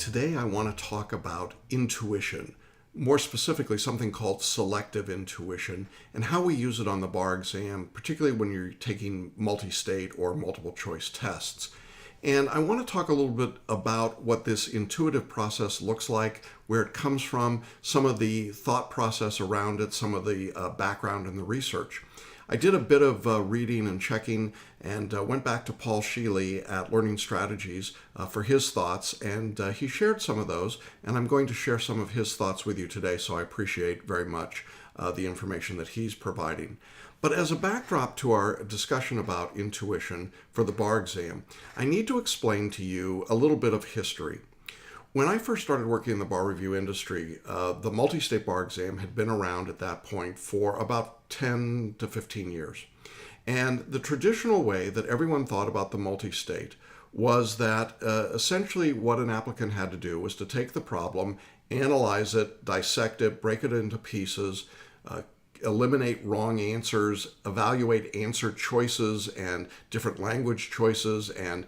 Today I want to talk about intuition, more specifically something called selective intuition, and how we use it on the bar exam, particularly when you're taking multi-state or multiple choice tests. And I want to talk a little bit about what this intuitive process looks like, where it comes from, some of the thought process around it, some of the background and the research. I did a bit of reading and checking and went back to Paul Sheely at Learning Strategies for his thoughts, and he shared some of those, and I'm going to share some of his thoughts with you today, so I appreciate very much the information that he's providing. But as a backdrop to our discussion about intuition for the bar exam, I need to explain to you a little bit of history. When I first started working in the bar review industry, the multi-state bar exam had been around at that point for about 10 to 15 years. And the traditional way that everyone thought about the multi-state was that essentially what an applicant had to do was to take the problem, analyze it, dissect it, break it into pieces, eliminate wrong answers, evaluate answer choices and different language choices and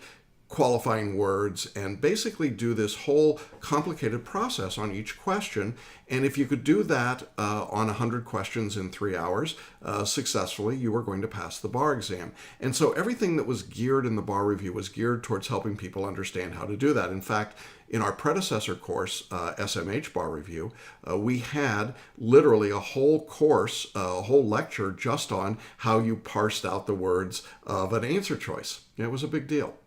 qualifying words, and basically do this whole complicated process on each question. And if you could do that on 100 questions in 3 hours successfully, you were going to pass the bar exam. And so everything that was geared in the bar review was geared towards helping people understand how to do that. In fact, in our predecessor course, SMH Bar Review, we had literally a whole course, a whole lecture just on how you parsed out the words of an answer choice. It was a big deal.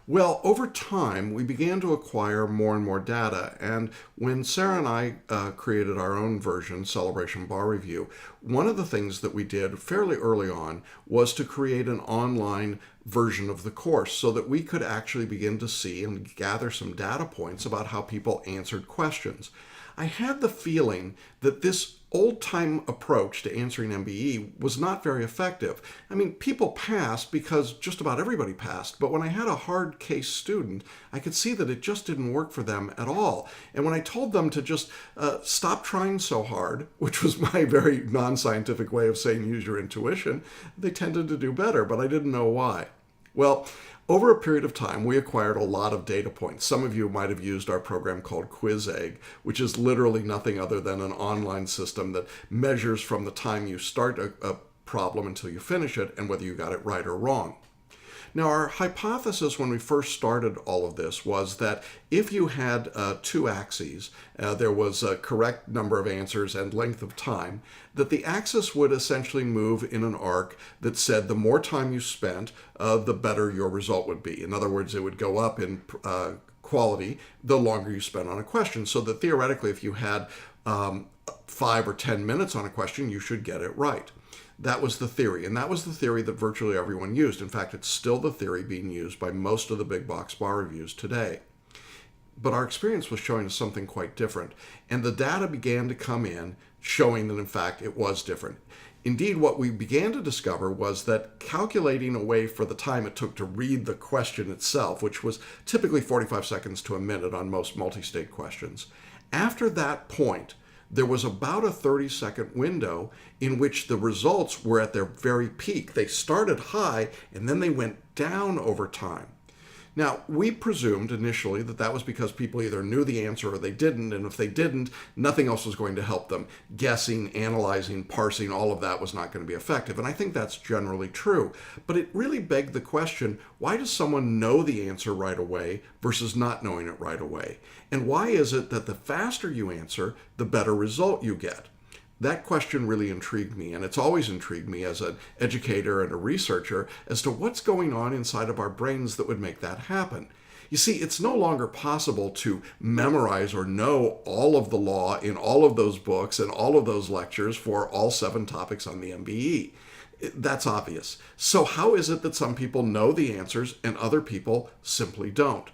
Well, over time, we began to acquire more and more data, and when Sarah and I created our own version, Celebration Bar Review, one of the things that we did fairly early on was to create an online version of the course so that we could actually begin to see and gather some data points about how people answered questions. I had the feeling that this old-time approach to answering MBE was not very effective. I mean, people passed because just about everybody passed, but when I had a hard case student, I could see that it just didn't work for them at all. And when I told them to just stop trying so hard, which was my very non-scientific way of saying use your intuition, they tended to do better, but I didn't know why. Well, over a period of time, we acquired a lot of data points. Some of you might have used our program called QuizEgg, which is literally nothing other than an online system that measures from the time you start a problem until you finish it and whether you got it right or wrong. Now, our hypothesis when we first started all of this was that if you had two axes, there was a correct number of answers and length of time, that the axis would essentially move in an arc that said the more time you spent, the better your result would be. In other words, it would go up in quality the longer you spent on a question, so that theoretically if you had 5 or 10 minutes on a question, you should get it right. That was the theory, and that was the theory that virtually everyone used. In fact, it's still the theory being used by most of the big box bar reviews today. But our experience was showing us something quite different, and the data began to come in showing that, in fact, it was different. Indeed, what we began to discover was that calculating a way for the time it took to read the question itself, which was typically 45 seconds to a minute on most multi-state questions, after that point, there was about a 30-second window in which the results were at their very peak. They started high and then they went down over time. Now, we presumed initially that that was because people either knew the answer or they didn't, and if they didn't, nothing else was going to help them. Guessing, analyzing, parsing, all of that was not going to be effective, and I think that's generally true. But it really begged the question, why does someone know the answer right away versus not knowing it right away? And why is it that the faster you answer, the better result you get? That question really intrigued me, and it's always intrigued me as an educator and a researcher as to what's going on inside of our brains that would make that happen. You see, it's no longer possible to memorize or know all of the law in all of those books and all of those lectures for all 7 topics on the MBE. That's obvious. So how is it that some people know the answers and other people simply don't?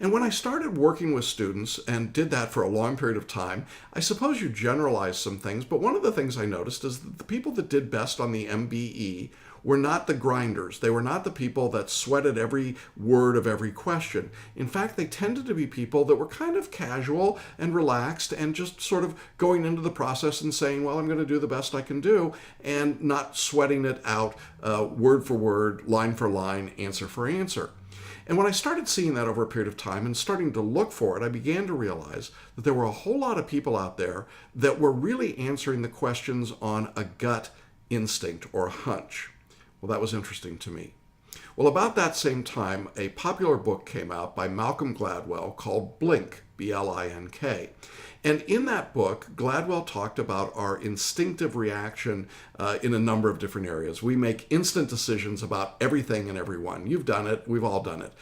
And when I started working with students and did that for a long period of time, I suppose you generalize some things, but one of the things I noticed is that the people that did best on the MBE were not the grinders. They were not the people that sweated every word of every question. In fact, they tended to be people that were kind of casual and relaxed and just sort of going into the process and saying, well, I'm going to do the best I can do, and not sweating it out word for word, line for line, answer for answer. And when I started seeing that over a period of time and starting to look for it, I began to realize that there were a whole lot of people out there that were really answering the questions on a gut instinct or a hunch. Well, that was interesting to me. Well, about that same time, a popular book came out by Malcolm Gladwell called Blink, B-L-I-N-K. And in that book, Gladwell talked about our instinctive reaction in a number of different areas. We make instant decisions about everything and everyone. You've done it. We've all done it.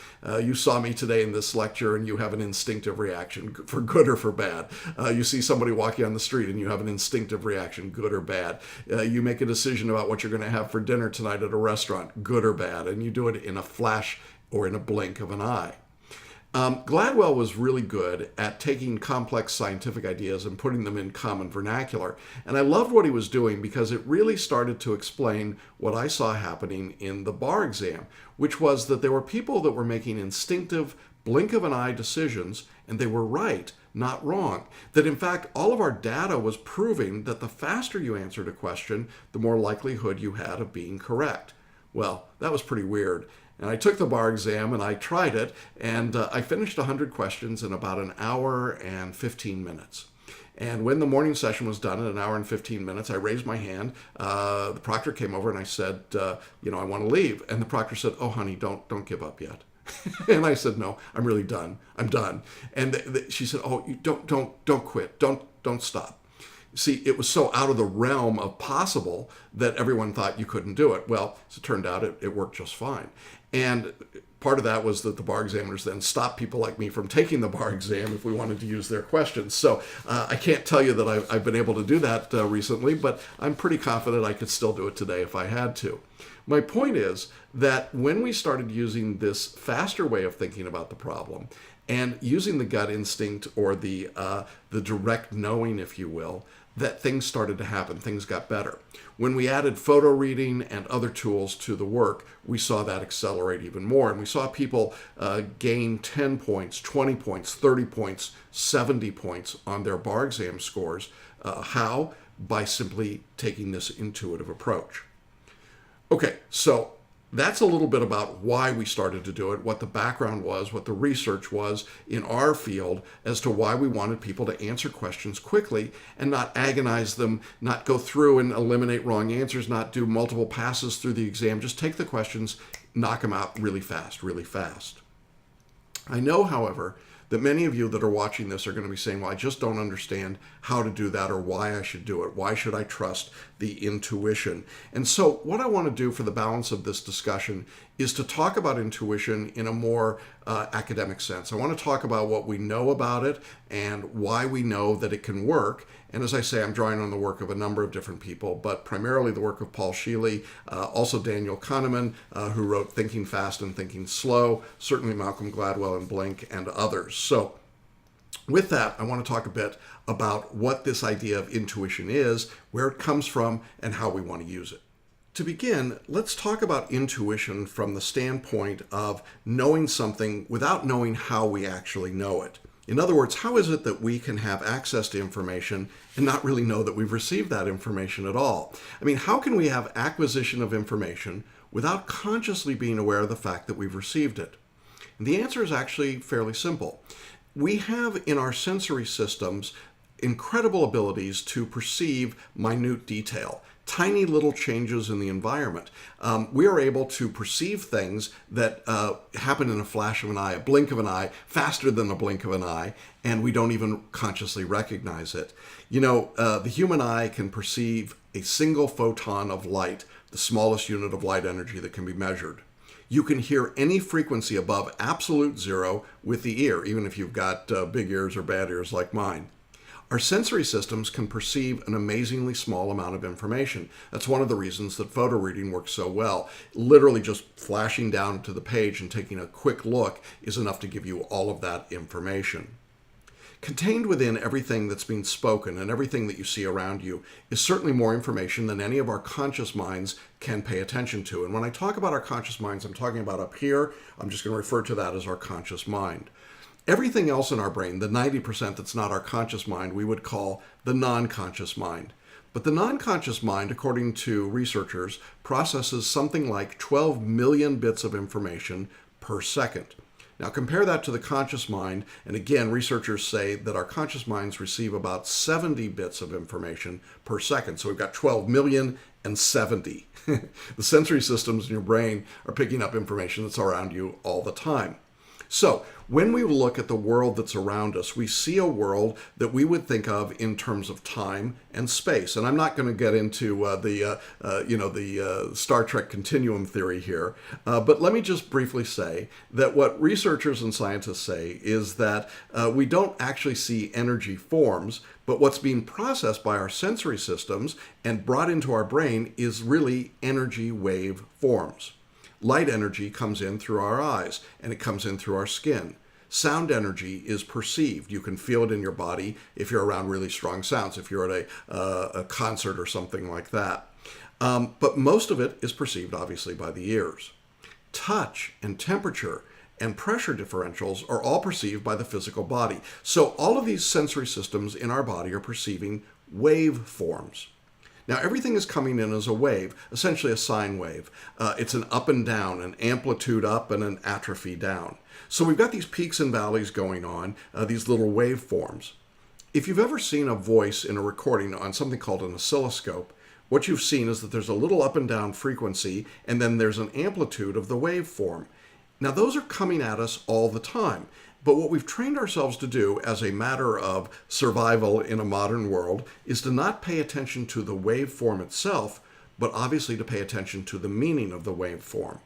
You saw me today in this lecture and you have an instinctive reaction, for good or for bad. You see somebody walking on the street and you have an instinctive reaction, good or bad. You make a decision about what you're going to have for dinner tonight at a restaurant, good or bad, and you do it in a flash or in a blink of an eye. Gladwell was really good at taking complex scientific ideas and putting them in common vernacular. And I loved what he was doing because it really started to explain what I saw happening in the bar exam, which was that there were people that were making instinctive, blink of an eye decisions, and they were right, not wrong. That in fact, all of our data was proving that the faster you answered a question, the more likelihood you had of being correct. Well, that was pretty weird. And I took the bar exam and I tried it, and I finished 100 questions in about an hour and 15 minutes. And when the morning session was done at an hour and 15 minutes, I raised my hand. The proctor came over and I said, I want to leave. And the proctor said, oh, honey, don't give up yet. And I said, no, I'm really done. I'm done. And she said, oh, you don't quit. Don't stop. See, it was so out of the realm of possible that everyone thought you couldn't do it. Well, as it turned out, it worked just fine. And part of that was that the bar examiners then stopped people like me from taking the bar exam if we wanted to use their questions. So I can't tell you that I've been able to do that recently, but I'm pretty confident I could still do it today if I had to. My point is that when we started using this faster way of thinking about the problem and using the gut instinct or the direct knowing, if you will, that things started to happen, things got better. When we added photo reading and other tools to the work, we saw that accelerate even more. And we saw people gain 10 points, 20 points, 30 points, 70 points on their bar exam scores. How? By simply taking this intuitive approach. Okay, so that's a little bit about why we started to do it, what the background was, what the research was in our field as to why we wanted people to answer questions quickly and not agonize them, not go through and eliminate wrong answers, not do multiple passes through the exam. Just take the questions, knock them out really fast, really fast. I know, however, that many of you that are watching this are going to be saying, well, I just don't understand how to do that or why I should do it. Why should I trust the intuition? And so what I want to do for the balance of this discussion is to talk about intuition in a more academic sense. I want to talk about what we know about it and why we know that it can work. And as I say, I'm drawing on the work of a number of different people, but primarily the work of Paul Scheele, also Daniel Kahneman, who wrote Thinking Fast and Thinking Slow, certainly Malcolm Gladwell and Blink, and others. So with that, I want to talk a bit about what this idea of intuition is, where it comes from, and how we want to use it. To begin, let's talk about intuition from the standpoint of knowing something without knowing how we actually know it. In other words, how is it that we can have access to information and not really know that we've received that information at all? I mean, how can we have acquisition of information without consciously being aware of the fact that we've received it? And the answer is actually fairly simple. We have in our sensory systems incredible abilities to perceive minute detail, tiny little changes in the environment. We are able to perceive things that happen in a flash of an eye, a blink of an eye, faster than a blink of an eye, and we don't even consciously recognize it. You know, the human eye can perceive a single photon of light, the smallest unit of light energy that can be measured. You can hear any frequency above absolute zero with the ear, even if you've got big ears or bad ears like mine. Our sensory systems can perceive an amazingly small amount of information. That's one of the reasons that photo reading works so well. Literally just flashing down to the page and taking a quick look is enough to give you all of that information. Contained within everything that's being spoken and everything that you see around you is certainly more information than any of our conscious minds can pay attention to. And when I talk about our conscious minds, I'm talking about up here. I'm just going to refer to that as our conscious mind. Everything else in our brain, the 90% that's not our conscious mind, we would call the non-conscious mind. But the non-conscious mind, according to researchers, processes something like 12 million bits of information per second. Now compare that to the conscious mind, and again, researchers say that our conscious minds receive about 70 bits of information per second. So we've got 12 million and 70. The sensory systems in your brain are picking up information that's around you all the time. So when we look at the world that's around us, we see a world that we would think of in terms of time and space. And I'm not going to get into the Star Trek continuum theory here, but let me just briefly say that what researchers and scientists say is that we don't actually see energy forms, but what's being processed by our sensory systems and brought into our brain is really energy wave forms. Light energy comes in through our eyes, and it comes in through our skin. Sound energy is perceived. You can feel it in your body if you're around really strong sounds, if you're at a concert or something like that. But most of it is perceived, obviously, by the ears. Touch and temperature and pressure differentials are all perceived by the physical body. So all of these sensory systems in our body are perceiving wave forms. Now, everything is coming in as a wave, essentially a sine wave. It's an up and down, an amplitude up and an atrophy down. So we've got these peaks and valleys going on, these little wave forms. If you've ever seen a voice in a recording on something called an oscilloscope, what you've seen is that there's a little up and down frequency, and then there's an amplitude of the waveform. Now, those are coming at us all the time. But what we've trained ourselves to do as a matter of survival in a modern world is to not pay attention to the waveform itself, but obviously to pay attention to the meaning of the waveform.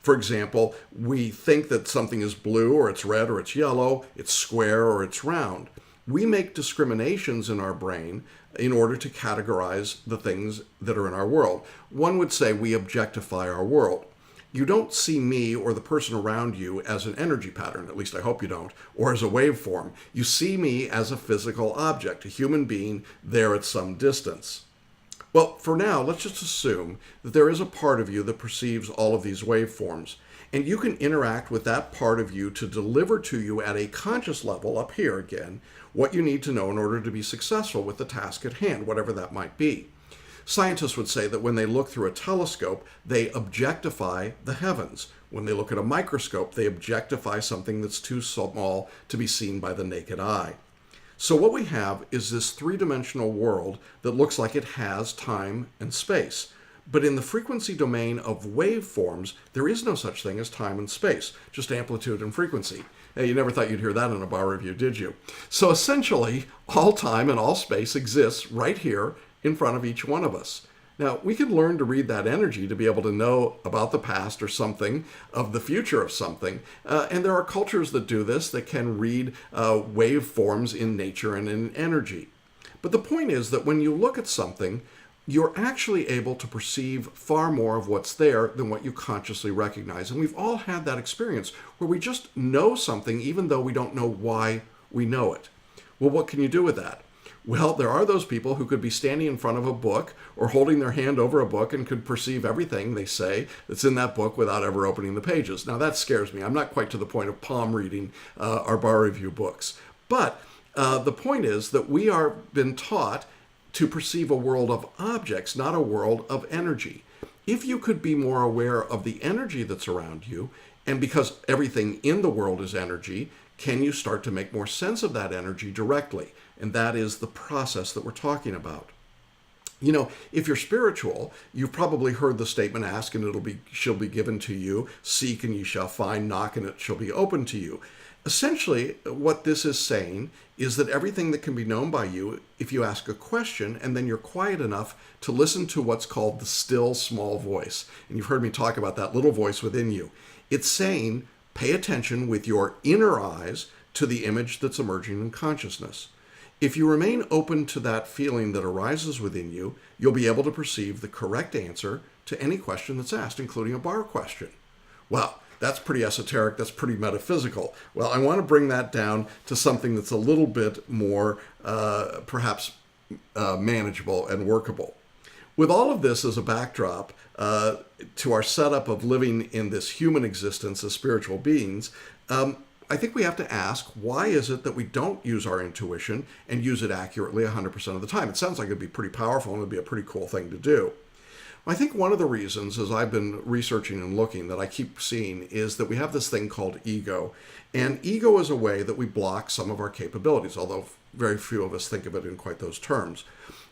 For example, we think that something is blue or it's red or it's yellow, it's square or it's round. We make discriminations in our brain in order to categorize the things that are in our world. One would say we objectify our world. You don't see me or the person around you as an energy pattern, at least I hope you don't, or as a waveform. You see me as a physical object, a human being there at some distance. Well, for now, let's just assume that there is a part of you that perceives all of these waveforms, and you can interact with that part of you to deliver to you at a conscious level, up here again, what you need to know in order to be successful with the task at hand, whatever that might be. Scientists would say that when they look through a telescope, they objectify the heavens. When they look at a microscope, they objectify something that's too small to be seen by the naked eye. So what we have is this three-dimensional world that looks like it has time and space. But in the frequency domain of waveforms, there is no such thing as time and space, just amplitude and frequency. Hey, you never thought you'd hear that in a bar review, did you? So essentially, all time and all space exists right here in front of each one of us. Now, we can learn to read that energy to be able to know about the past or something, of the future of something. And there are cultures that do this, that can read waveforms in nature and in energy. But the point is that when you look at something, you're actually able to perceive far more of what's there than what you consciously recognize. And we've all had that experience where we just know something even though we don't know why we know it. Well, what can you do with that? Well, there are those people who could be standing in front of a book or holding their hand over a book and could perceive everything they say that's in that book without ever opening the pages. Now, that scares me. I'm not quite to the point of palm reading our bar review books. But the point is that we are been taught to perceive a world of objects, not a world of energy. If you could be more aware of the energy that's around you, and because everything in the world is energy, can you start to make more sense of that energy directly? And that is the process that we're talking about. You know, if you're spiritual, you've probably heard the statement, ask and shall be given to you, seek and you shall find, knock and it shall be open to you. Essentially, what this is saying is that everything that can be known by you, if you ask a question and then you're quiet enough to listen to what's called the still small voice. And you've heard me talk about that little voice within you. It's saying, pay attention with your inner eyes to the image that's emerging in consciousness. If you remain open to that feeling that arises within you, you'll be able to perceive the correct answer to any question that's asked, including a bar question. Well, that's pretty esoteric, that's pretty metaphysical. Well, I want to bring that down to something that's a little bit more perhaps manageable and workable. With all of this as a backdrop to our setup of living in this human existence as spiritual beings, I think we have to ask, why is it that we don't use our intuition and use it accurately 100% of the time? It sounds like it'd be pretty powerful and it'd be a pretty cool thing to do. I think one of the reasons, as I've been researching and looking, that I keep seeing is that we have this thing called ego. And ego is a way that we block some of our capabilities, although very few of us think of it in quite those terms.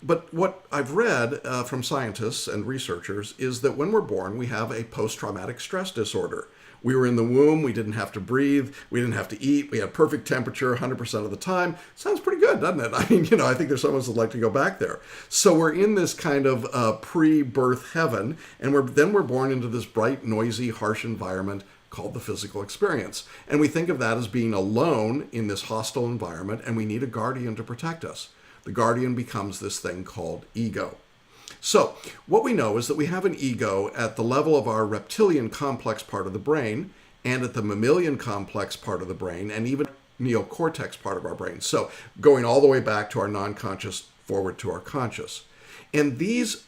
But what I've read from scientists and researchers is that when we're born, we have a post-traumatic stress disorder. We were in the womb, we didn't have to breathe, we didn't have to eat, we had perfect temperature 100% of the time. Sounds pretty good, doesn't it? I mean, I think there's some of us that like to go back there. So we're in this kind of pre-birth heaven, and we're born into this bright, noisy, harsh environment called the physical experience. And we think of that as being alone in this hostile environment, and we need a guardian to protect us. The guardian becomes this thing called ego. So what we know is that we have an ego at the level of our reptilian complex part of the brain, and at the mammalian complex part of the brain, and even neocortex part of our brain. So going all the way back to our non-conscious forward to our conscious. And these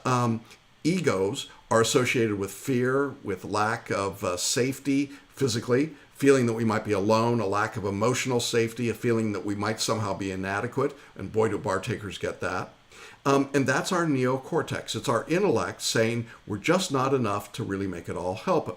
egos are associated with fear, with lack of safety physically, feeling that we might be alone, a lack of emotional safety, a feeling that we might somehow be inadequate, and boy do bar takers get that. And that's our neocortex. It's our intellect saying we're just not enough to really make it all happen.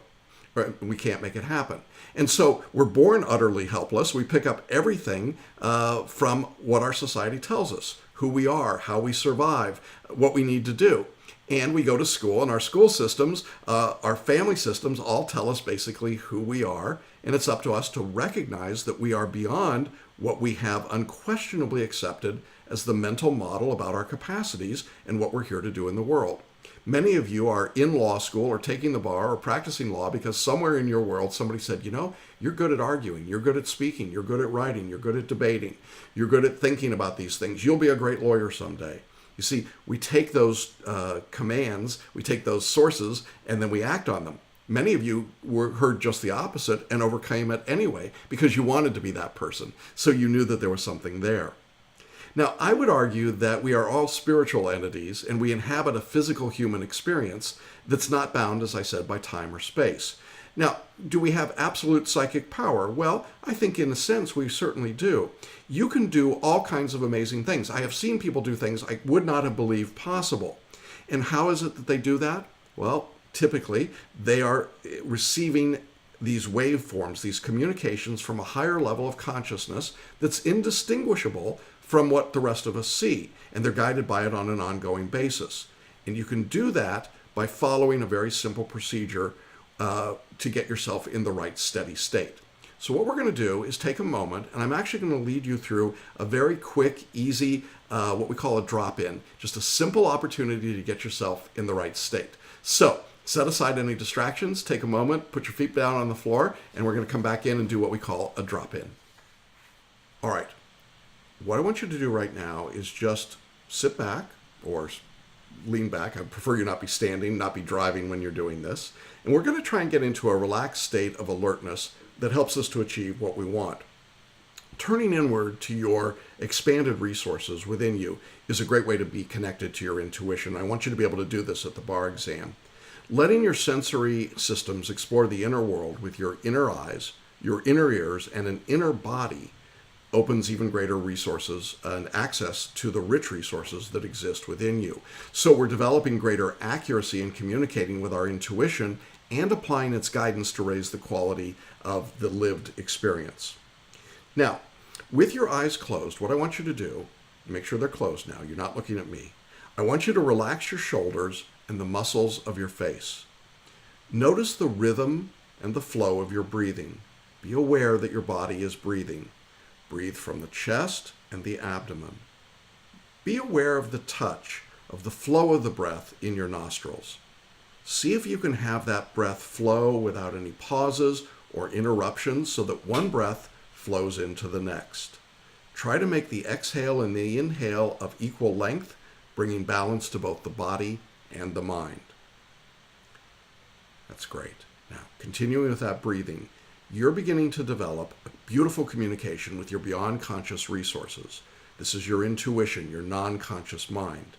Right? We can't make it happen. And so we're born utterly helpless. We pick up everything from what our society tells us, who we are, how we survive, what we need to do. And we go to school, and our school systems, our family systems all tell us basically who we are. And it's up to us to recognize that we are beyond what we have unquestionably accepted as the mental model about our capacities and what we're here to do in the world. Many of you are in law school or taking the bar or practicing law because somewhere in your world somebody said, you're good at arguing, you're good at speaking, you're good at writing, you're good at debating, you're good at thinking about these things. You'll be a great lawyer someday. You see, we take those commands, we take those sources, and then we act on them. Many of you heard just the opposite and overcame it anyway because you wanted to be that person. So you knew that there was something there. Now, I would argue that we are all spiritual entities and we inhabit a physical human experience that's not bound, as I said, by time or space. Now, do we have absolute psychic power? Well, I think in a sense we certainly do. You can do all kinds of amazing things. I have seen people do things I would not have believed possible. And how is it that they do that? Well, typically they are receiving these waveforms, these communications from a higher level of consciousness that's indistinguishable from what the rest of us see, and they're guided by it on an ongoing basis. And you can do that by following a very simple procedure to get yourself in the right steady state. So what we're going to do is take a moment, and I'm actually going to lead you through a very quick, easy, what we call a drop-in, just a simple opportunity to get yourself in the right state. So set aside any distractions, take a moment, put your feet down on the floor, and we're going to come back in and do what we call a drop-in. All right. What I want you to do right now is just sit back or lean back. I prefer you not be standing, not be driving when you're doing this. And we're going to try and get into a relaxed state of alertness that helps us to achieve what we want. Turning inward to your expanded resources within you is a great way to be connected to your intuition. I want you to be able to do this at the bar exam. Letting your sensory systems explore the inner world with your inner eyes, your inner ears, and an inner body opens even greater resources and access to the rich resources that exist within you. So we're developing greater accuracy in communicating with our intuition and applying its guidance to raise the quality of the lived experience. Now, with your eyes closed, what I want you to do, make sure they're closed now, you're not looking at me. I want you to relax your shoulders and the muscles of your face. Notice the rhythm and the flow of your breathing. Be aware that your body is breathing. Breathe from the chest and the abdomen. Be aware of the touch, of the flow of the breath in your nostrils. See if you can have that breath flow without any pauses or interruptions so that one breath flows into the next. Try to make the exhale and the inhale of equal length, bringing balance to both the body and the mind. That's great. Now, continuing with that breathing, you're beginning to develop a beautiful communication with your beyond conscious resources. This is your intuition, your non-conscious mind.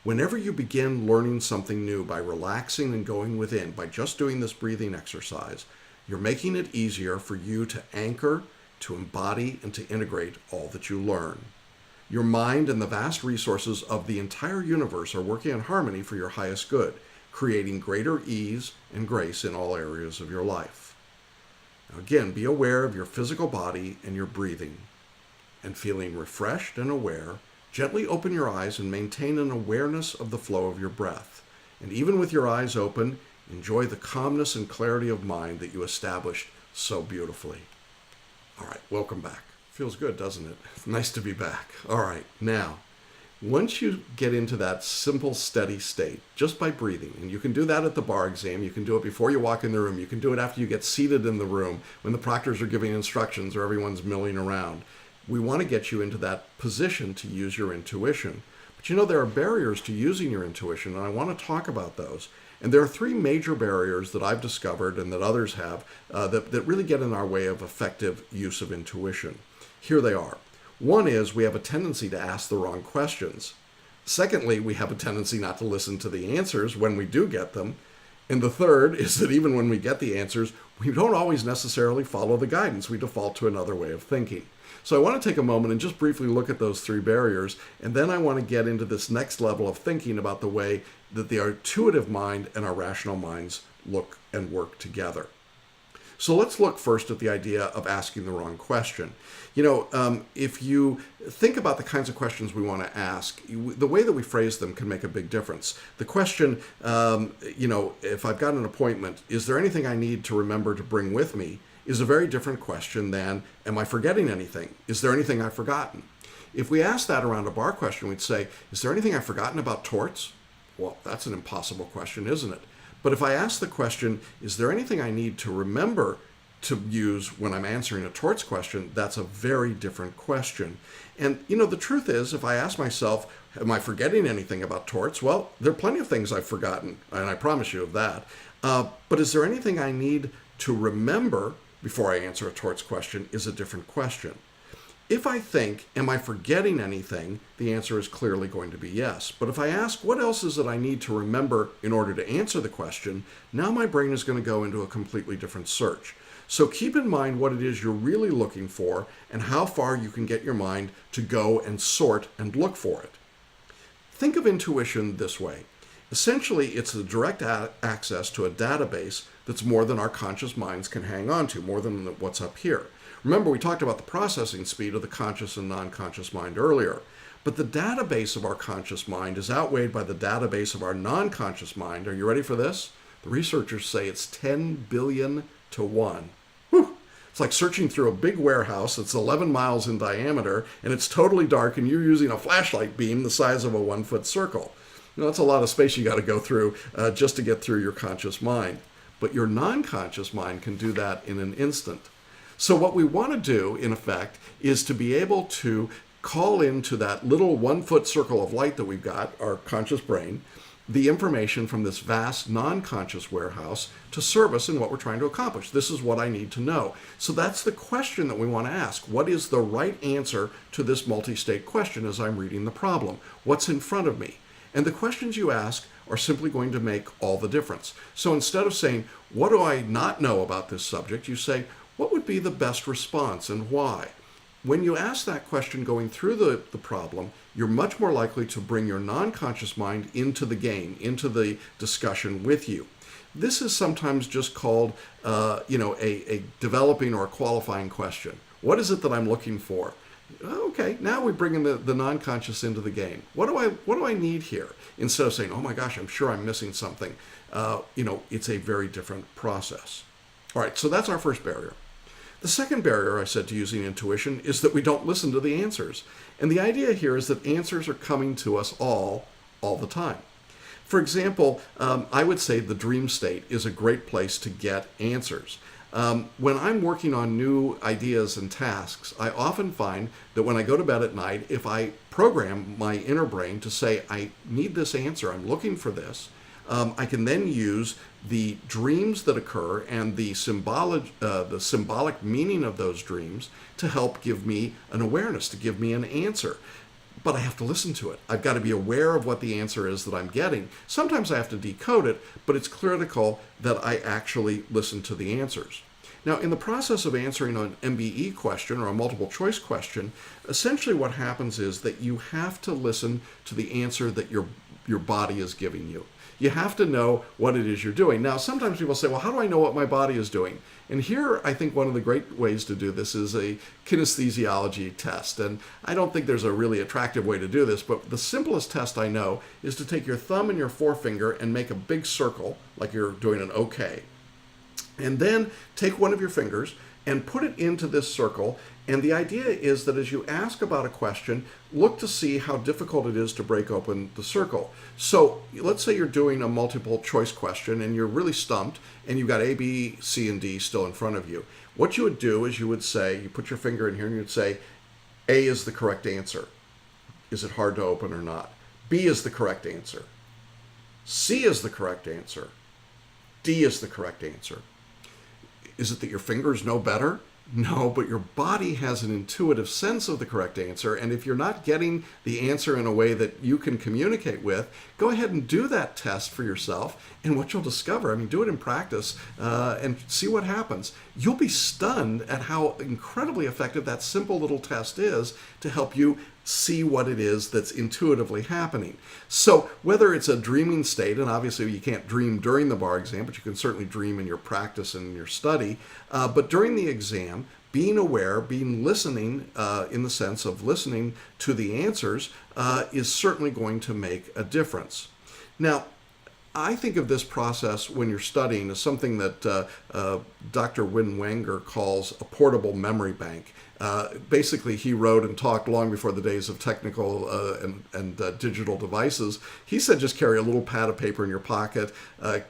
Whenever you begin learning something new by relaxing and going within, by just doing this breathing exercise, you're making it easier for you to anchor, to embody, and to integrate all that you learn. Your mind and the vast resources of the entire universe are working in harmony for your highest good, creating greater ease and grace in all areas of your life. Now again, be aware of your physical body and your breathing. And feeling refreshed and aware, gently open your eyes and maintain an awareness of the flow of your breath. And even with your eyes open, enjoy the calmness and clarity of mind that you established so beautifully. All right, welcome back. Feels good, doesn't it? Nice to be back. All right, now, once you get into that simple, steady state, just by breathing, and you can do that at the bar exam, you can do it before you walk in the room, you can do it after you get seated in the room, when the proctors are giving instructions or everyone's milling around. We want to get you into that position to use your intuition. But you know, there are barriers to using your intuition, and I want to talk about those. And there are three major barriers that I've discovered and that others have that really get in our way of effective use of intuition. Here they are. One is we have a tendency to ask the wrong questions. Secondly, we have a tendency not to listen to the answers when we do get them. And the third is that even when we get the answers, we don't always necessarily follow the guidance. We default to another way of thinking. So I want to take a moment and just briefly look at those three barriers, and then I want to get into this next level of thinking about the way that the intuitive mind and our rational minds look and work together. So let's look first at the idea of asking the wrong question. You know, if you think about the kinds of questions we want to ask, the way that we phrase them can make a big difference. The question, you know, if I've got an appointment, is there anything I need to remember to bring with me, is a very different question than, am I forgetting anything? Is there anything I've forgotten? If we ask that around a bar question, we'd say, is there anything I've forgotten about torts? Well, that's an impossible question, isn't it? But if I ask the question, is there anything I need to remember to use when I'm answering a torts question, that's a very different question. And, you know, the truth is, if I ask myself, am I forgetting anything about torts? Well, there are plenty of things I've forgotten, and I promise you of that. But is there anything I need to remember before I answer a torts question is a different question. If I think, am I forgetting anything, the answer is clearly going to be yes. But if I ask, what else is it I need to remember in order to answer the question, now my brain is going to go into a completely different search. So keep in mind what it is you're really looking for and how far you can get your mind to go and sort and look for it. Think of intuition this way. Essentially, it's the direct access to a database that's more than our conscious minds can hang on to, more than what's up here. Remember, we talked about the processing speed of the conscious and non-conscious mind earlier. But the database of our conscious mind is outweighed by the database of our non-conscious mind. Are you ready for this? The researchers say it's 10 billion to 1. Whew. It's like searching through a big warehouse that's 11 miles in diameter, and it's totally dark, and you're using a flashlight beam the size of a 1-foot circle. You know, that's a lot of space you got to go through just to get through your conscious mind. But your non-conscious mind can do that in an instant. So what we want to do, in effect, is to be able to call into that little 1-foot circle of light that we've got, our conscious brain, the information from this vast non-conscious warehouse to serve us in what we're trying to accomplish. This is what I need to know. So that's the question that we want to ask. What is the right answer to this multi-state question as I'm reading the problem? What's in front of me? And the questions you ask are simply going to make all the difference. So instead of saying, what do I not know about this subject? You say, what would be the best response and why? When you ask that question going through the problem, you're much more likely to bring your non-conscious mind into the game, into the discussion with you. This is sometimes just called, a developing or a qualifying question. What is it that I'm looking for? Okay, now we bring in the non-conscious into the game. What do I need here? Instead of saying, oh my gosh, I'm sure I'm missing something. It's a very different process. All right, so that's our first barrier. The second barrier, I said, to using intuition is that we don't listen to the answers. And the idea here is that answers are coming to us all the time. For example, I would say the dream state is a great place to get answers. When I'm working on new ideas and tasks, I often find that when I go to bed at night, if I program my inner brain to say, I need this answer, I'm looking for this, I can then use the dreams that occur and the symbolic meaning of those dreams to help give me an awareness, to give me an answer. But I have to listen to it. I've got to be aware of what the answer is that I'm getting. Sometimes I have to decode it, but it's critical that I actually listen to the answers. Now, in the process of answering an MBE question or a multiple choice question, essentially what happens is that you have to listen to the answer that your body is giving you. You have to know what it is you're doing. Now, sometimes people say, well, how do I know what my body is doing? And here, I think one of the great ways to do this is a kinesthesiology test. And I don't think there's a really attractive way to do this, but the simplest test I know is to take your thumb and your forefinger and make a big circle, like you're doing an OK. And then take one of your fingers and put it into this circle. And the idea is that as you ask about a question, look to see how difficult it is to break open the circle. So let's say you're doing a multiple choice question and you're really stumped and you've got A, B, C, and D still in front of you. What you would do is you would say, you put your finger in here and you'd say, A is the correct answer. Is it hard to open or not? B is the correct answer. C is the correct answer. D is the correct answer. Is it that your fingers know better? No, but your body has an intuitive sense of the correct answer. And if you're not getting the answer in a way that you can communicate with, go ahead and do that test for yourself. And what you'll discover, do it in practice and see what happens. You'll be stunned at how incredibly effective that simple little test is to help you see what it is that's intuitively happening. So whether it's a dreaming state, and obviously you can't dream during the bar exam, but you can certainly dream in your practice and in your study, but during the exam, being aware, being listening in the sense of listening to the answers is certainly going to make a difference. Now, I think of this process when you're studying as something that Dr. Win Wenger calls a portable memory bank. Basically, he wrote and talked long before the days of technical and digital devices. He said just carry a little pad of paper in your pocket,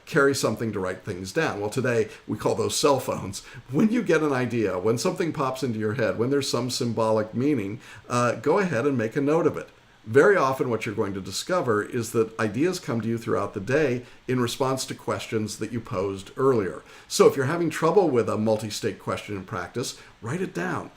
carry something to write things down. Well, today we call those cell phones. When you get an idea, when something pops into your head, when there's some symbolic meaning, go ahead and make a note of it. Very often what you're going to discover is that ideas come to you throughout the day in response to questions that you posed earlier. So if you're having trouble with a multi-state question in practice, write it down.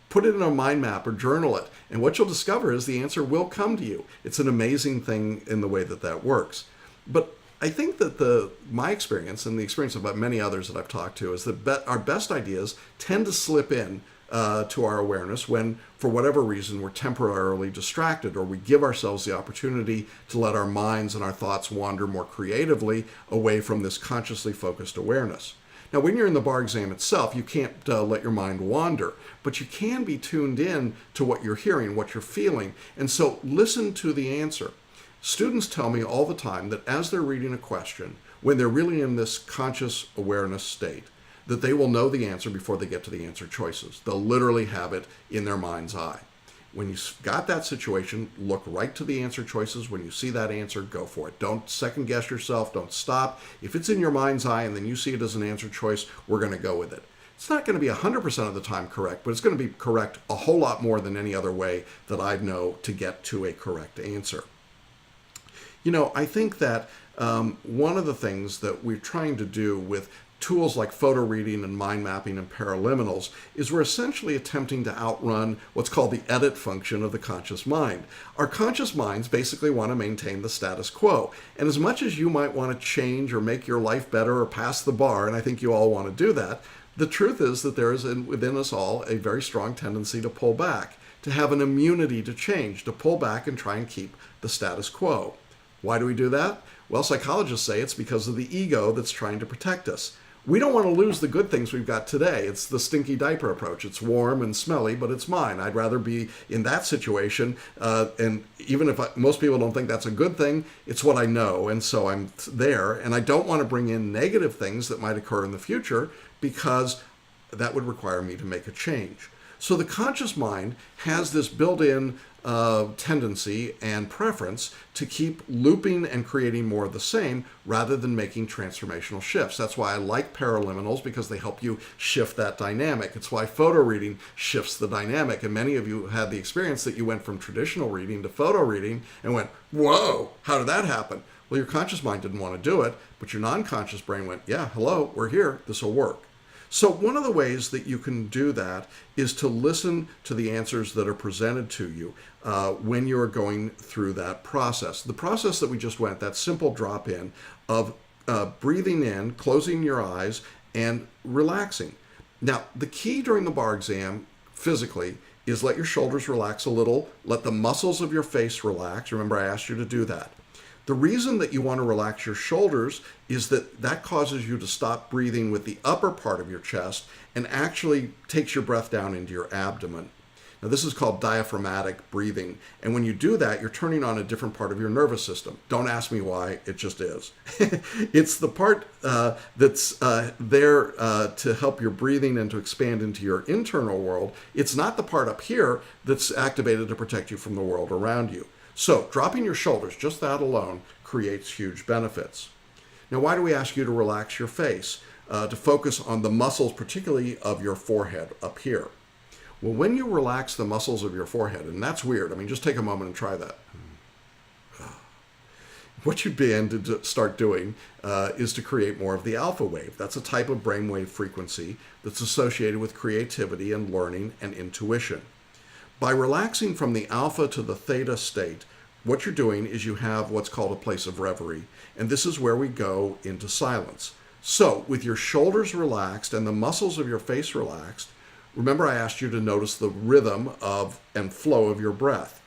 Put it in a mind map or journal it. And what you'll discover is the answer will come to you. It's an amazing thing in the way that works. But I think that my experience and the experience of many others that I've talked to is that our best ideas tend to slip in to our awareness when, for whatever reason, we're temporarily distracted or we give ourselves the opportunity to let our minds and our thoughts wander more creatively away from this consciously focused awareness. Now, when you're in the bar exam itself, you can't let your mind wander, but you can be tuned in to what you're hearing, what you're feeling, and so listen to the answer. Students tell me all the time that as they're reading a question, when they're really in this conscious awareness state, that they will know the answer before they get to the answer choices. They'll literally have it in their mind's eye. When you've got that situation, look right to the answer choices. When you see that answer, go for it. Don't second guess yourself. Don't stop. If it's in your mind's eye and then you see it as an answer choice, we're going to go with it. It's not going to be 100% of the time correct, but it's going to be correct a whole lot more than any other way that I know to get to a correct answer. I think that one of the things that we're trying to do with tools like photo reading and mind mapping and paraliminals is we're essentially attempting to outrun what's called the edit function of the conscious mind. Our conscious minds basically want to maintain the status quo. And as much as you might want to change or make your life better or pass the bar, and I think you all want to do that, the truth is that there is within us all a very strong tendency to pull back, to have an immunity to change, to pull back and try and keep the status quo. Why do we do that? Well, psychologists say it's because of the ego that's trying to protect us. We don't want to lose the good things we've got today. It's the stinky diaper approach. It's warm and smelly, but it's mine. I'd rather be in that situation. And even if most people don't think that's a good thing, it's what I know. And so I'm there. And I don't want to bring in negative things that might occur in the future because that would require me to make a change. So the conscious mind has this built-in tendency and preference to keep looping and creating more of the same rather than making transformational shifts. That's why I like paraliminals, because they help you shift that dynamic. It's why photo reading shifts the dynamic. And many of you had the experience that you went from traditional reading to photo reading and went, whoa, how did that happen? Well, your conscious mind didn't want to do it, but your non-conscious brain went, yeah, hello, we're here, this will work. So one of the ways that you can do that is to listen to the answers that are presented to you when you're going through that process. The process that we just went, that simple drop-in of breathing in, closing your eyes, and relaxing. Now, the key during the bar exam, physically, is let your shoulders relax a little, let the muscles of your face relax. Remember, I asked you to do that. The reason that you want to relax your shoulders is that that causes you to stop breathing with the upper part of your chest and actually takes your breath down into your abdomen. Now, this is called diaphragmatic breathing. And when you do that, you're turning on a different part of your nervous system. Don't ask me why, it just is. It's the part that's there to help your breathing and to expand into your internal world. It's not the part up here that's activated to protect you from the world around you. So dropping your shoulders, just that alone, creates huge benefits. Now, why do we ask you to relax your face? To focus on the muscles, particularly of your forehead up here. Well, when you relax the muscles of your forehead, and that's weird, I mean, just take a moment and try that. What you begin to start doing is to create more of the alpha wave. That's a type of brainwave frequency that's associated with creativity and learning and intuition. By relaxing from the alpha to the theta state, what you're doing is you have what's called a place of reverie, and this is where we go into silence. So, with your shoulders relaxed and the muscles of your face relaxed, remember I asked you to notice the rhythm of and flow of your breath.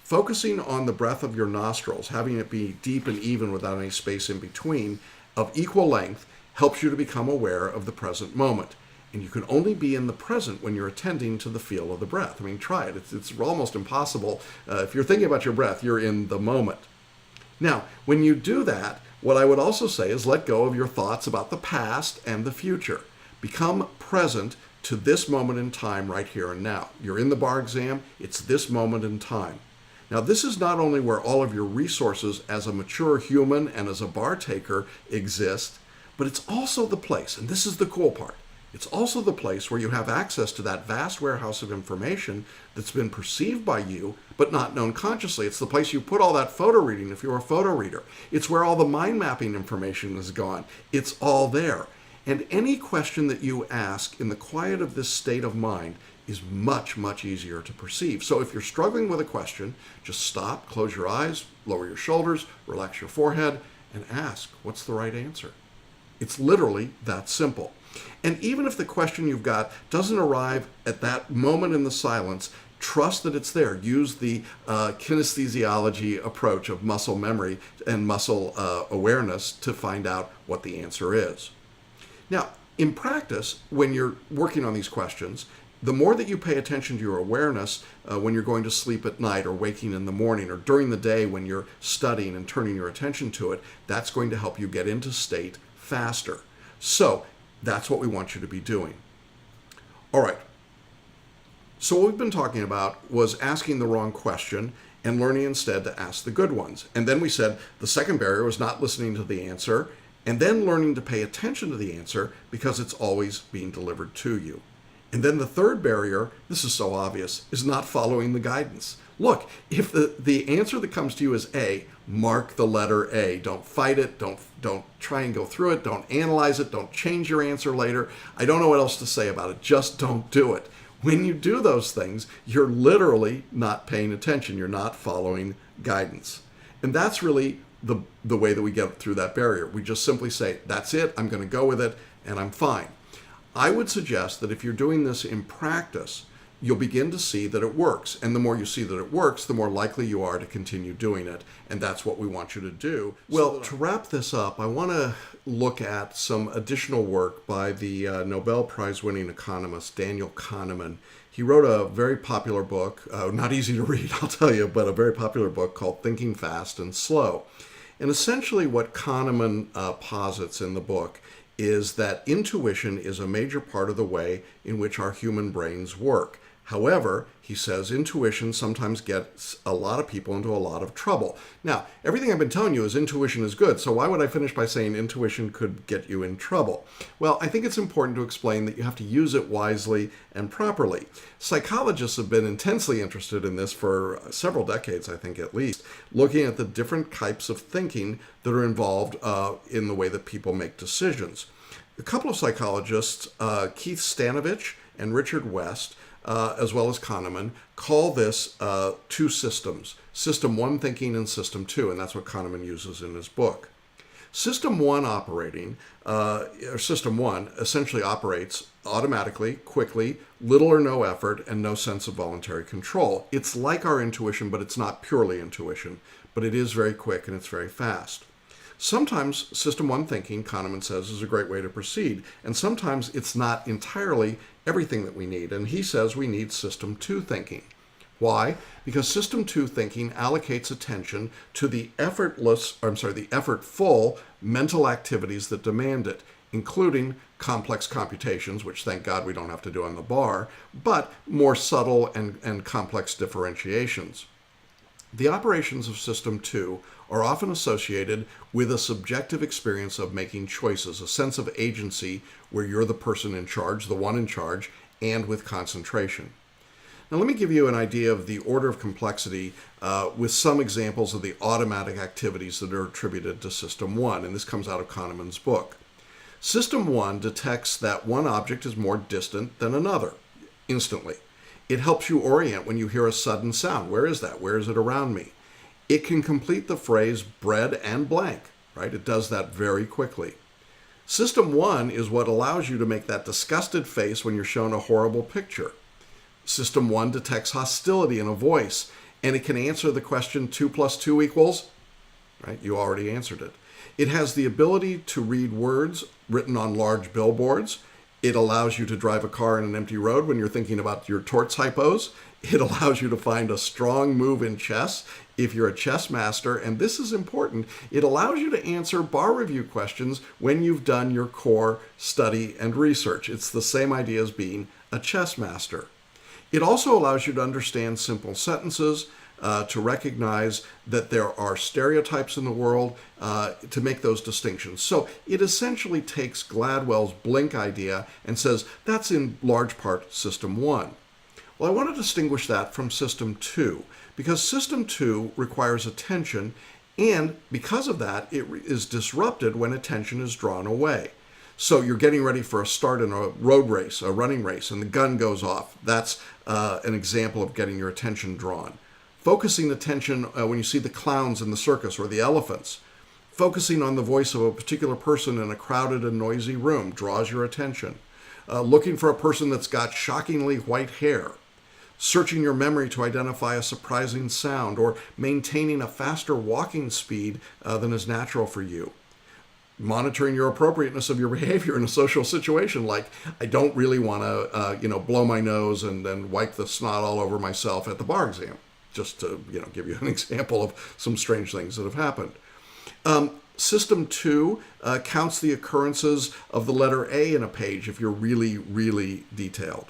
Focusing on the breath of your nostrils, having it be deep and even without any space in between, of equal length, helps you to become aware of the present moment. And you can only be in the present when you're attending to the feel of the breath. I mean, try it. It's almost impossible. If you're thinking about your breath, you're in the moment. Now, when you do that, what I would also say is let go of your thoughts about the past and the future. Become present to this moment in time right here and now. You're in the bar exam. It's this moment in time. Now, this is not only where all of your resources as a mature human and as a bar taker exist, but it's also the place, and this is the cool part, it's also the place where you have access to that vast warehouse of information that's been perceived by you, but not known consciously. It's the place you put all that photo reading if you're a photo reader. It's where all the mind mapping information is gone. It's all there. And any question that you ask in the quiet of this state of mind is much, much easier to perceive. So if you're struggling with a question, just stop, close your eyes, lower your shoulders, relax your forehead, and ask, what's the right answer? It's literally that simple. And even if the question you've got doesn't arrive at that moment in the silence, trust that it's there. Use the kinesthesiology approach of muscle memory and muscle awareness to find out what the answer is. Now, in practice, when you're working on these questions, the more that you pay attention to your awareness when you're going to sleep at night or waking in the morning or during the day when you're studying and turning your attention to it, that's going to help you get into state faster. So that's what we want you to be doing. All right. So what we've been talking about was asking the wrong question and learning instead to ask the good ones. And then we said the second barrier was not listening to the answer and then learning to pay attention to the answer because it's always being delivered to you. And then the third barrier, this is so obvious, is not following the guidance. Look, if the answer that comes to you is A, mark the letter A. Don't fight it. Don't try and go through it. Don't analyze it. Don't change your answer later. I don't know what else to say about it. Just don't do it. When you do those things, you're literally not paying attention. You're not following guidance. And that's really the way that we get through that barrier. We just simply say, that's it. I'm going to go with it, and I'm fine. I would suggest that if you're doing this in practice, you'll begin to see that it works. And the more you see that it works, the more likely you are to continue doing it. And that's what we want you to do. Well, to wrap this up, I want to look at some additional work by the Nobel Prize-winning economist Daniel Kahneman. He wrote a very popular book, not easy to read, I'll tell you, but a very popular book called Thinking Fast and Slow. And essentially what Kahneman posits in the book is that intuition is a major part of the way in which our human brains work. However, he says intuition sometimes gets a lot of people into a lot of trouble. Now, everything I've been telling you is intuition is good, so why would I finish by saying intuition could get you in trouble? Well, I think it's important to explain that you have to use it wisely and properly. Psychologists have been intensely interested in this for several decades, I think at least, looking at the different types of thinking that are involved in the way that people make decisions. A couple of psychologists, Keith Stanovich and Richard West, as well as Kahneman, call this two systems, System 1 thinking and System 2, and that's what Kahneman uses in his book. System 1 System 1 essentially operates automatically, quickly, little or no effort, and no sense of voluntary control. It's like our intuition, but it's not purely intuition, but it is very quick and it's very fast. Sometimes System 1 thinking, Kahneman says, is a great way to proceed, and sometimes it's not entirely everything that we need, and he says we need System 2 thinking. Why? Because System 2 thinking allocates attention to the effortful mental activities that demand it, including complex computations, which thank God we don't have to do on the bar, but more subtle and complex differentiations. The operations of System 2 are often associated with a subjective experience of making choices, a sense of agency where you're the person in charge, the one in charge, and with concentration. Now let me give you an idea of the order of complexity with some examples of the automatic activities that are attributed to System 1, and this comes out of Kahneman's book. System 1 detects that one object is more distant than another instantly. It helps you orient when you hear a sudden sound. Where is that? Where is it around me? It can complete the phrase bread and blank, right? It does that very quickly. System 1 is what allows you to make that disgusted face when you're shown a horrible picture. System 1 detects hostility in a voice, and it can answer the question 2 plus 2 equals, right? You already answered it. It has the ability to read words written on large billboards. It allows you to drive a car in an empty road when you're thinking about your torts hypos. It allows you to find a strong move in chess if you're a chess master. And this is important. It allows you to answer bar review questions when you've done your core study and research. It's the same idea as being a chess master. It also allows you to understand simple sentences, to recognize that there are stereotypes in the world, to make those distinctions. So it essentially takes Gladwell's blink idea and says that's in large part System 1. Well, I want to distinguish that from System 2 because System 2 requires attention, and because of that, it is disrupted when attention is drawn away. So you're getting ready for a start in a road race, a running race, and the gun goes off. That's an example of getting your attention drawn. Focusing attention when you see the clowns in the circus or the elephants. Focusing on the voice of a particular person in a crowded and noisy room draws your attention. Looking for a person that's got shockingly white hair. Searching your memory to identify a surprising sound, or maintaining a faster walking speed than is natural for you. Monitoring your appropriateness of your behavior in a social situation, like I don't really want to blow my nose and then wipe the snot all over myself at the bar exam. Just to give you an example of some strange things that have happened. System 2 counts the occurrences of the letter A in a page if you're really, really detailed.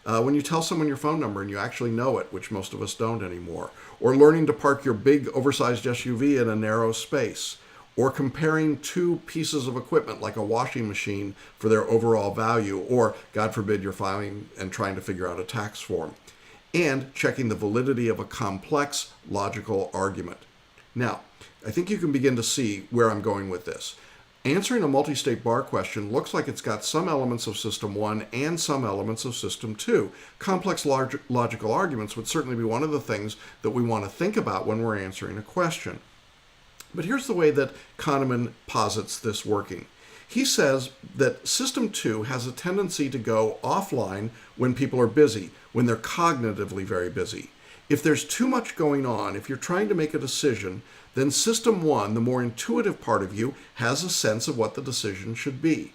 When you tell someone your phone number and you actually know it, which most of us don't anymore, or learning to park your big oversized SUV in a narrow space, or comparing two pieces of equipment like a washing machine for their overall value, or God forbid you're filing and trying to figure out a tax form, and checking the validity of a complex logical argument. Now, I think you can begin to see where I'm going with this. Answering a multi-state bar question looks like it's got some elements of System 1 and some elements of System 2. Complex logical arguments would certainly be one of the things that we want to think about when we're answering a question. But here's the way that Kahneman posits this working. He says that System 2 has a tendency to go offline when people are busy, when they're cognitively very busy. If there's too much going on, if you're trying to make a decision, then System 1, the more intuitive part of you, has a sense of what the decision should be.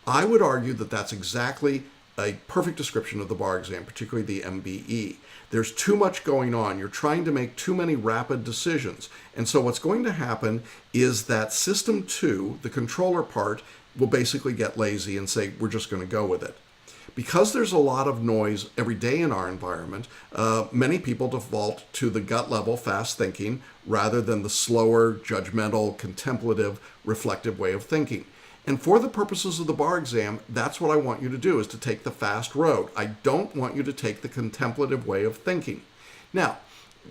I would argue that that's exactly a perfect description of the bar exam, particularly the MBE. There's too much going on. You're trying to make too many rapid decisions. And so what's going to happen is that System 2, the controller part, will basically get lazy and say, we're just going to go with it. Because there's a lot of noise every day in our environment, many people default to the gut level fast thinking rather than the slower, judgmental, contemplative, reflective way of thinking. And for the purposes of the bar exam, that's what I want you to do, is to take the fast road. I don't want you to take the contemplative way of thinking. Now,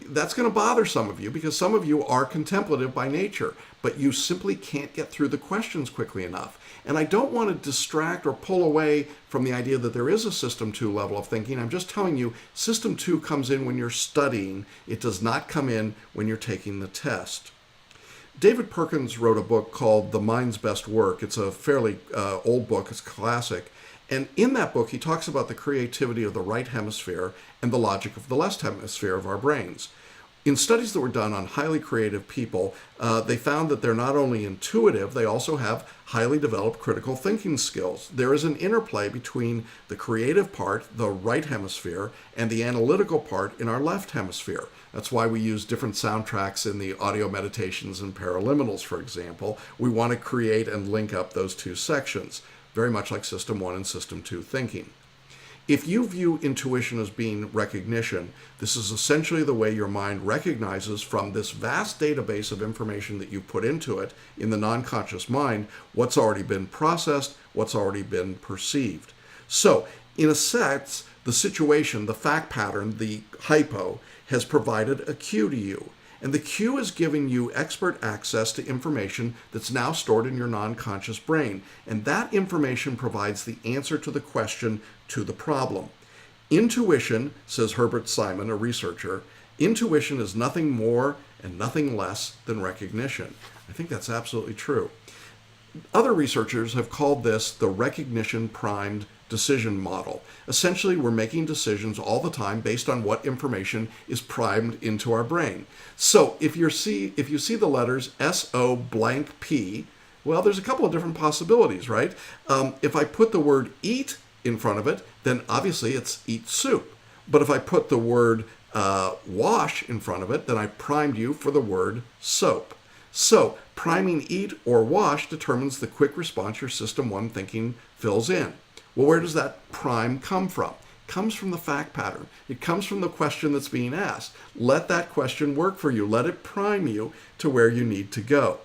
that's going to bother some of you because some of you are contemplative by nature, but you simply can't get through the questions quickly enough. And I don't want to distract or pull away from the idea that there is a System 2 level of thinking. I'm just telling you, System 2 comes in when you're studying. It does not come in when you're taking the test. David Perkins wrote a book called The Mind's Best Work. It's a fairly old book. It's a classic. And in that book, he talks about the creativity of the right hemisphere and the logic of the left hemisphere of our brains. In studies that were done on highly creative people, they found that they're not only intuitive, they also have highly developed critical thinking skills. There is an interplay between the creative part, the right hemisphere, and the analytical part in our left hemisphere. That's why we use different soundtracks in the audio meditations and paraliminals, for example. We want to create and link up those two sections, very much like System 1 and System 2 thinking. If you view intuition as being recognition, this is essentially the way your mind recognizes from this vast database of information that you put into it in the non-conscious mind what's already been processed, what's already been perceived. So, in a sense, the situation, the fact pattern, the hypo, has provided a cue to you. And the cue is giving you expert access to information that's now stored in your non-conscious brain. And that information provides the answer to the question, to the problem. Intuition, says Herbert Simon, a researcher, intuition is nothing more and nothing less than recognition. I think that's absolutely true. Other researchers have called this the recognition primed decision model. Essentially, we're making decisions all the time based on what information is primed into our brain. So if you see the letters S-O blank P, well, there's a couple of different possibilities, right? If I put the word eat in front of it, then obviously it's eat soup. But if I put the word wash in front of it, then I primed you for the word soap. So priming eat or wash determines the quick response your System 1 thinking fills in. Well, where does that prime come from? It comes from the fact pattern. It comes from the question that's being asked. Let that question work for you. Let it prime you to where you need to go.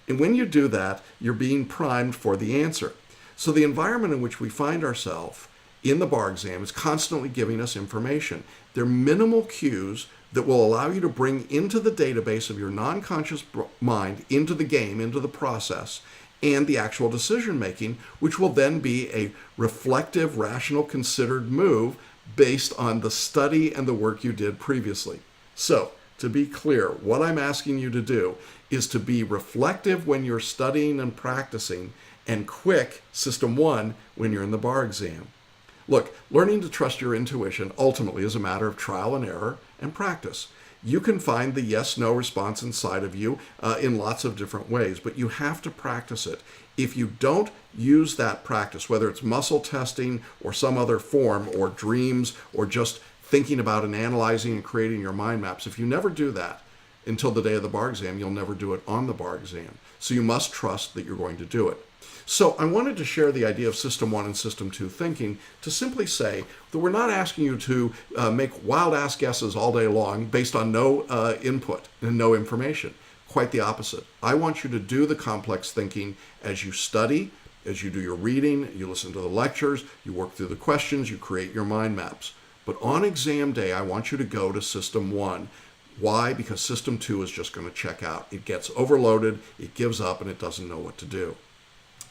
And when you do that, you're being primed for the answer. So the environment in which we find ourselves in the bar exam is constantly giving us information. They're minimal cues that will allow you to bring into the database of your non-conscious mind, into the game, into the process, and the actual decision making, which will then be a reflective, rational, considered move based on the study and the work you did previously. So, to be clear, what I'm asking you to do is to be reflective when you're studying and practicing, and quick, System 1, when you're in the bar exam. Look, learning to trust your intuition ultimately is a matter of trial and error and practice. You can find the yes-no response inside of you in lots of different ways, but you have to practice it. If you don't use that practice, whether it's muscle testing or some other form, or dreams, or just thinking about and analyzing and creating your mind maps, if you never do that until the day of the bar exam, you'll never do it on the bar exam. So you must trust that you're going to do it. So I wanted to share the idea of System 1 and System 2 thinking to simply say that we're not asking you to make wild-ass guesses all day long based on no input and no information. Quite the opposite. I want you to do the complex thinking as you study, as you do your reading, you listen to the lectures, you work through the questions, you create your mind maps. But on exam day, I want you to go to System 1. Why? Because System 2 is just going to check out. It gets overloaded, it gives up, and it doesn't know what to do.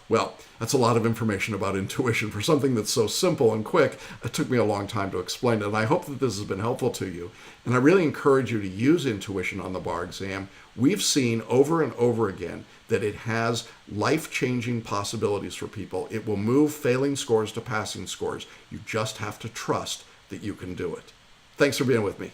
Well, that's a lot of information about intuition for something that's so simple and quick. It took me a long time to explain it, and I hope that this has been helpful to you. And I really encourage you to use intuition on the bar exam. We've seen over and over again that it has life-changing possibilities for people. It will move failing scores to passing scores. You just have to trust that you can do it. Thanks for being with me.